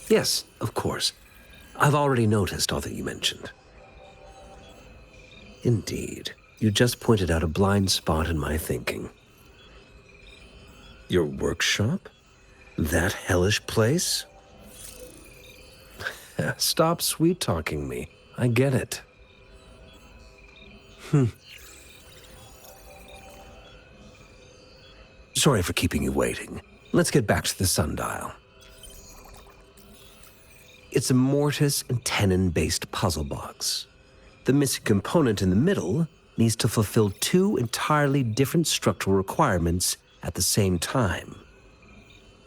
Yes, of course. I've already noticed all that you mentioned. Indeed, you just pointed out a blind spot in my thinking. Your workshop? That hellish place? Stop sweet-talking me. I get it. Sorry for keeping you waiting. Let's get back to the sundial. It's a mortise and tenon-based puzzle box. The missing component in the middle needs to fulfill two entirely different structural requirements at the same time.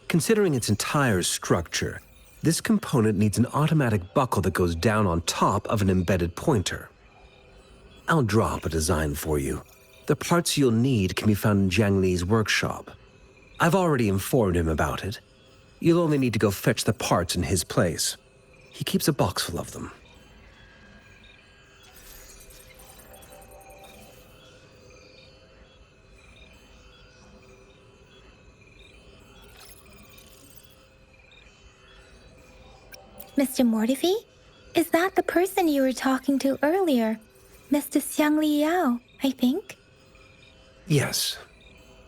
Considering its entire structure, this component needs an automatic buckle that goes down on top of an embedded pointer. I'll draw up a design for you. The parts you'll need can be found in Jiang Li's workshop. I've already informed him about it. You'll only need to go fetch the parts in his place. He keeps a box full of them. Mr. Mortifi? Is that the person you were talking to earlier? Mr. Xiang Liao, I think? Yes.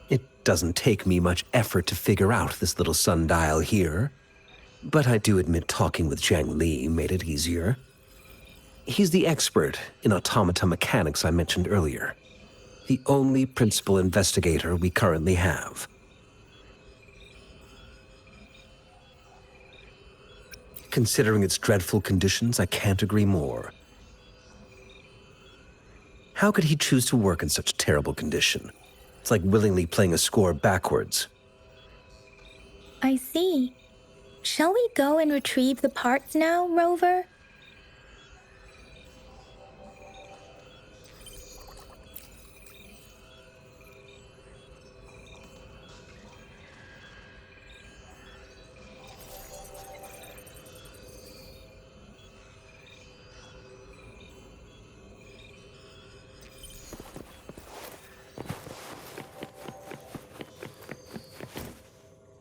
It doesn't take me much effort to figure out this little sundial here. But I do admit talking with Jiang Li made it easier. He's the expert in automata mechanics I mentioned earlier. The only principal investigator we currently have. Considering its dreadful conditions, I can't agree more. How could he choose to work in such terrible condition? It's like willingly playing a score backwards. I see. Shall we go and retrieve the parts now, Rover?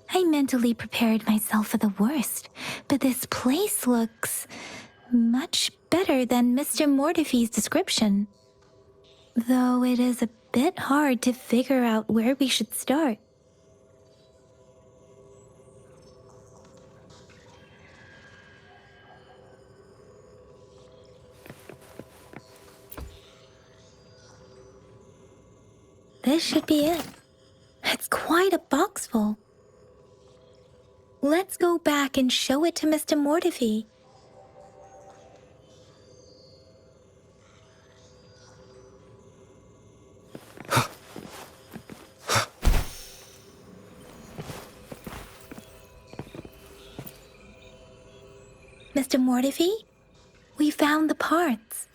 I mentally prepared myself for the worst, but this place looks much better than Mr. Mortifi's description. Though it is a bit hard to figure out where we should start. This should be it. It's quite a box full. Let's go back and show it to Mr. Mortifi. Mr. Mortifi, we found the parts.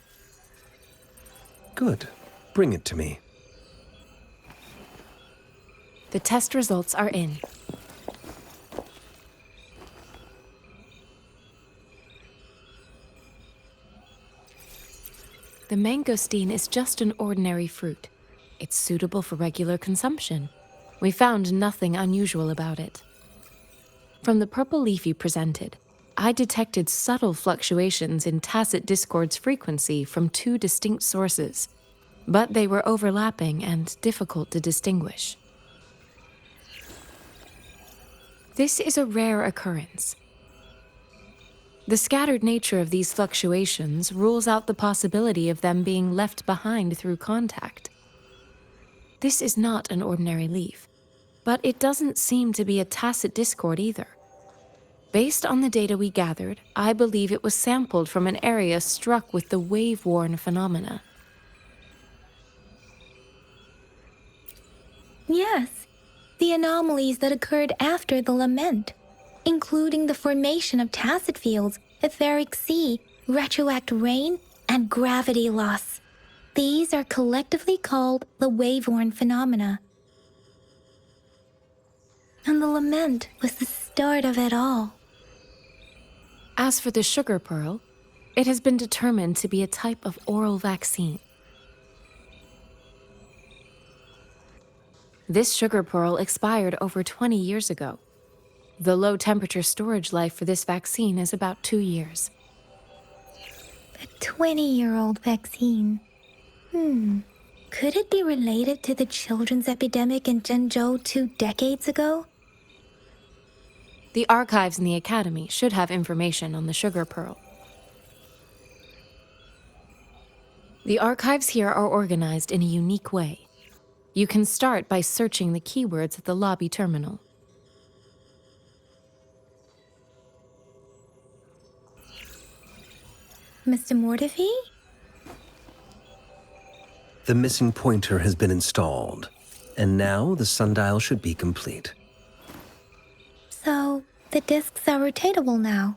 Good. Bring it to me. The test results are in. The mangosteen is just an ordinary fruit. It's suitable for regular consumption. We found nothing unusual about it. From the purple leaf you presented, I detected subtle fluctuations in tacit discord's frequency from two distinct sources, but they were overlapping and difficult to distinguish. This is a rare occurrence. The scattered nature of these fluctuations rules out the possibility of them being left behind through contact. This is not an ordinary leaf, but it doesn't seem to be a tacit discord either. Based on the data we gathered, I believe it was sampled from an area struck with the wave-worn phenomena. Yes, the anomalies that occurred after the lament, including the formation of tacit fields, etheric sea, retroact rain, and gravity loss. These are collectively called the wave-worn phenomena. And the lament was the start of it all. As for the sugar pearl, it has been determined to be a type of oral vaccine. This sugar pearl expired over 20 years ago. The low temperature storage life for this vaccine is about 2 years. A 20-year-old vaccine. Could it be related to the children's epidemic in Zhenzhou 2 decades ago? The archives in the Academy should have information on the sugar pearl. The archives here are organized in a unique way. You can start by searching the keywords at the lobby terminal. Mr. Mortefi? The missing pointer has been installed, and now the sundial should be complete. So, the discs are rotatable now.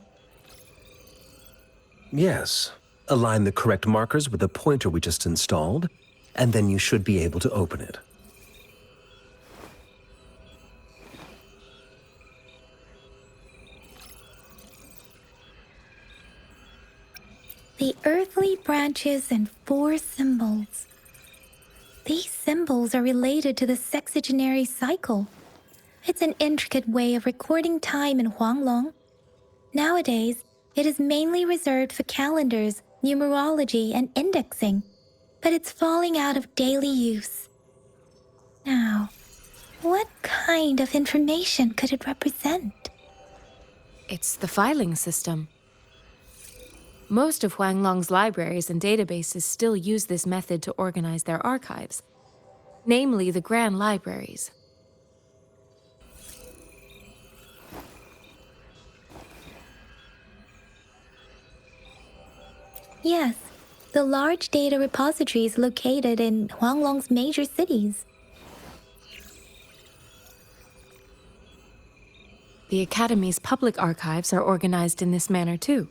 Yes. Align the correct markers with the pointer we just installed, and then you should be able to open it. The earthly branches and 4 symbols. These symbols are related to the sexagenary cycle. It's an intricate way of recording time in Huanglong. Nowadays, it is mainly reserved for calendars, numerology, and indexing, but it's falling out of daily use. Now, what kind of information could it represent? It's the filing system. Most of Huanglong's libraries and databases still use this method to organize their archives, namely the Grand Libraries. Yes, the large data repositories located in Huanglong's major cities. The Academy's public archives are organized in this manner too.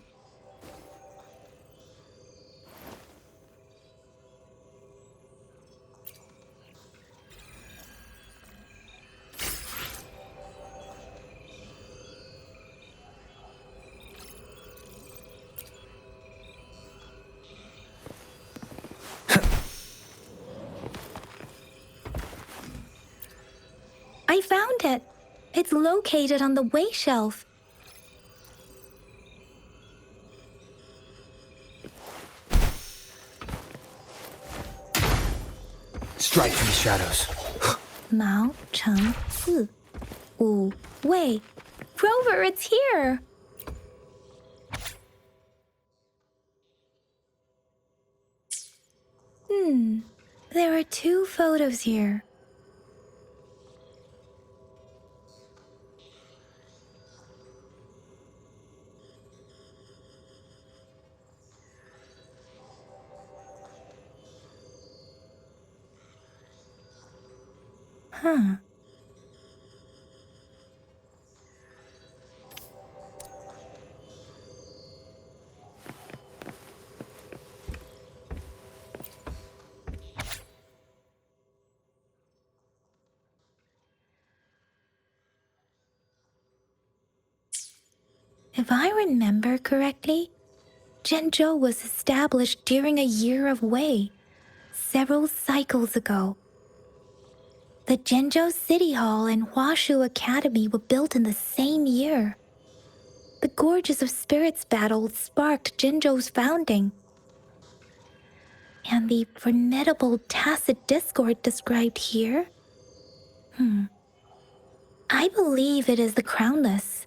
I found it. It's located on the way shelf. Strike from the shadows. Mao Cheng Si. Wu Wei. Rover, it's here! There are 2 photos here. If I remember correctly, Zhenzhou was established during a year of Wei, several cycles ago. The Zhenzhou City Hall and Huashu Academy were built in the same year. The Gorges of Spirits battle sparked Zhenzhou's founding. And the formidable tacit discord described here? I believe it is the Crownless.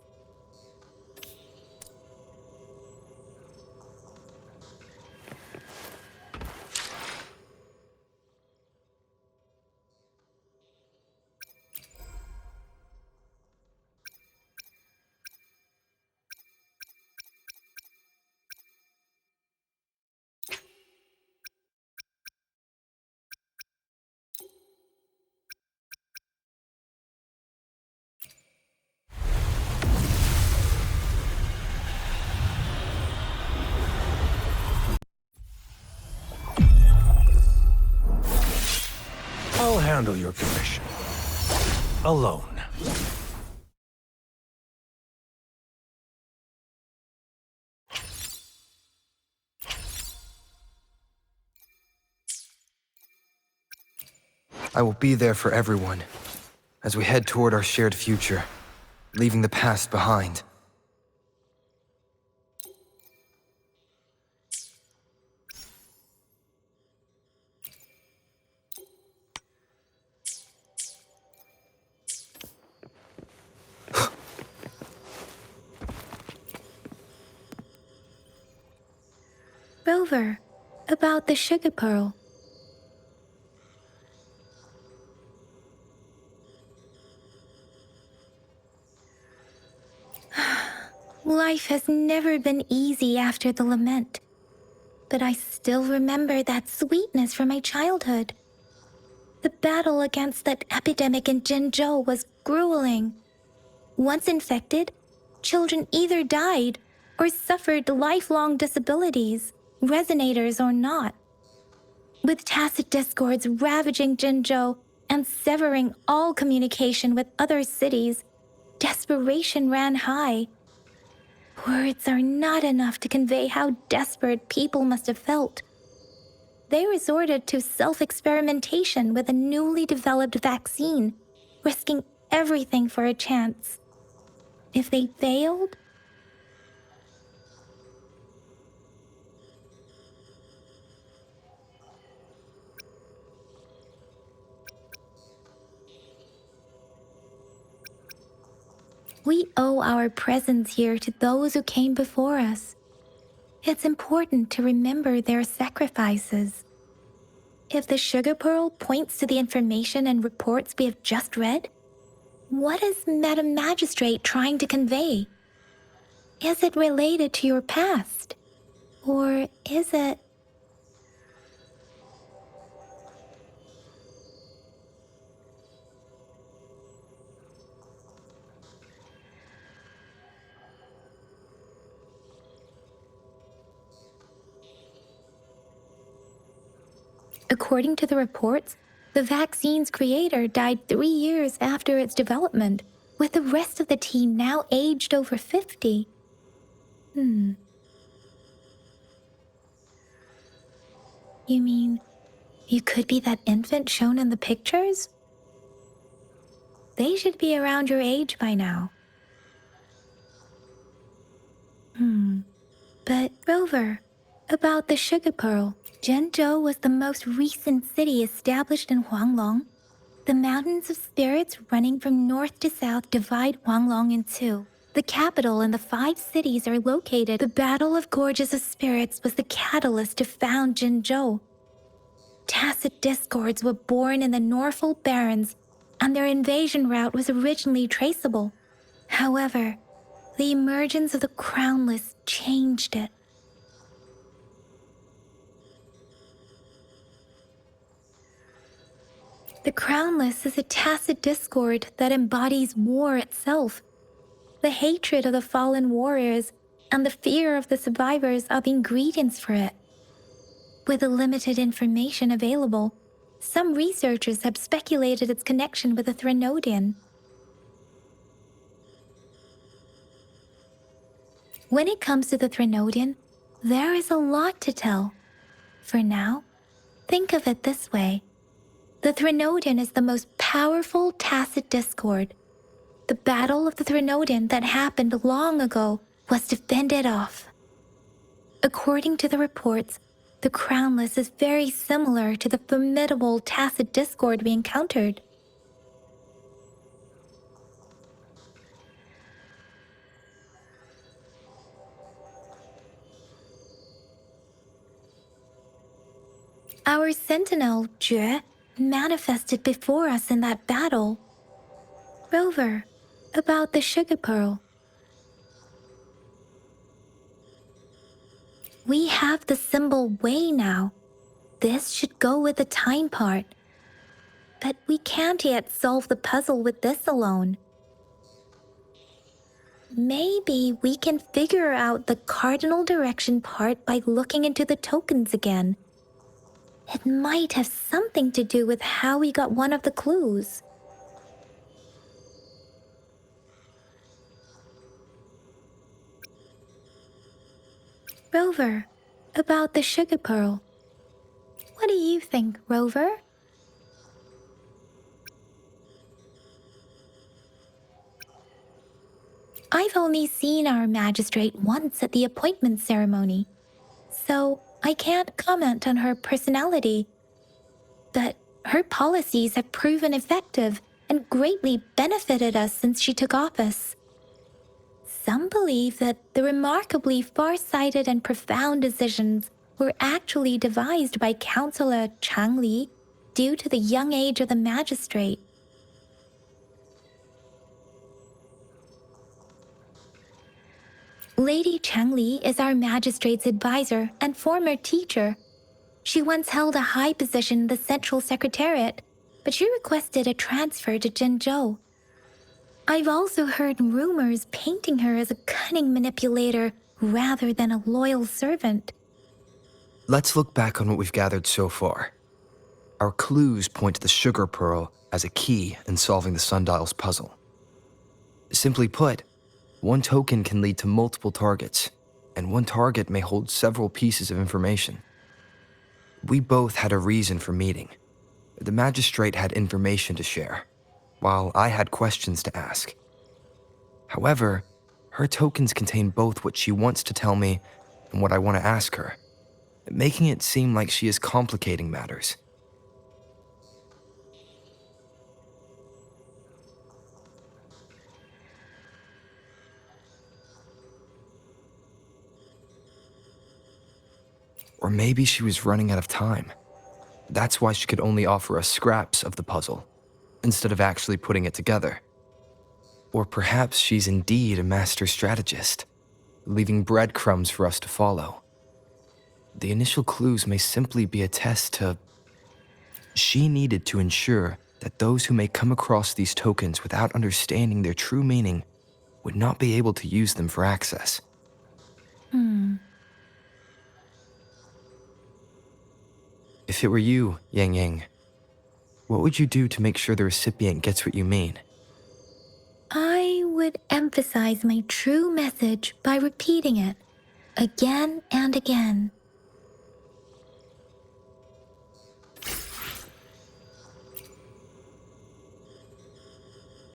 I'll handle your commission. Alone. I will be there for everyone as we head toward our shared future. leaving the past behind. Rover, about the sugar pearl. Life has never been easy after the lament, but I still remember that sweetness from my childhood. The battle against that epidemic in Jinzhou was grueling. Once infected, children either died or suffered lifelong disabilities, resonators or not. With tacit discords ravaging Jinzhou and severing all communication with other cities, desperation ran high. Words are not enough to convey how desperate people must have felt. They resorted to self-experimentation with a newly developed vaccine, risking everything for a chance. If they failed, we owe our presence here to those who came before us. It's important to remember their sacrifices. If the sugar pearl points to the information and reports we have just read, what is Madam Magistrate trying to convey? Is it related to your past? Or is it... According to the reports, the vaccine's creator died 3 years after its development, with the rest of the team now aged over 50. You mean, you could be that infant shown in the pictures? They should be around your age by now. But, Rover, about the sugar pearl, Zhenzhou was the most recent city established in Huanglong. The mountains of spirits running from north to south divide Huanglong in two. The capital and the 5 cities are located. The Battle of Gorges of Spirits was the catalyst to found Zhenzhou. Tacit discords were born in the Norfolk Barrens, and their invasion route was originally traceable. However, the emergence of the Crownless changed it. The Crownless is a tacit discord that embodies war itself. The hatred of the fallen warriors and the fear of the survivors are the ingredients for it. With the limited information available, some researchers have speculated its connection with the Threnodian. When it comes to the Threnodian, there is a lot to tell. For now, think of it this way. The Threnodian is the most powerful tacit discord. The battle of the Threnodian that happened long ago was to fend it off. According to the reports, the Crownless is very similar to the formidable tacit discord we encountered. Our sentinel, Jue, manifested before us in that battle. Rover, about the sugar pearl. We have the symbol Wei now. This should go with the time part. But we can't yet solve the puzzle with this alone. Maybe we can figure out the cardinal direction part by looking into the tokens again. It might have something to do with how we got one of the clues. Rover, about the sugar pearl. What do you think, Rover? only seen our magistrate once at the appointment ceremony, so I can't comment on her personality. But her policies have proven effective and greatly benefited us since she took office. Some believe that the remarkably far-sighted and profound decisions were actually devised by Councillor Changli due to the young age of the magistrate. Lady Changli is our magistrate's advisor and former teacher. She once held a high position in the Central Secretariat, but she requested a transfer to Zhengzhou. I've also heard rumors painting her as a cunning manipulator rather than a loyal servant. Let's look back on what we've gathered so far. Our clues point to the sugar pearl as a key in solving the sundial's puzzle. Simply put, one token can lead to multiple targets, and one target may hold several pieces of information. We both had a reason for meeting. The magistrate had information to share, while I had questions to ask. However, her tokens contain both what she wants to tell me and what I want to ask her, making it seem like she is complicating matters. Or maybe she was running out of time. That's why she could only offer us scraps of the puzzle, instead of actually putting it together. Or perhaps she's indeed a master strategist, leaving breadcrumbs for us to follow. The initial clues may simply be a test to... She needed to ensure that those who may come across these tokens without understanding their true meaning would not be able to use them for access. If it were you, Yang Yang, what would you do to make sure the recipient gets what you mean? I would emphasize my true message by repeating it again and again.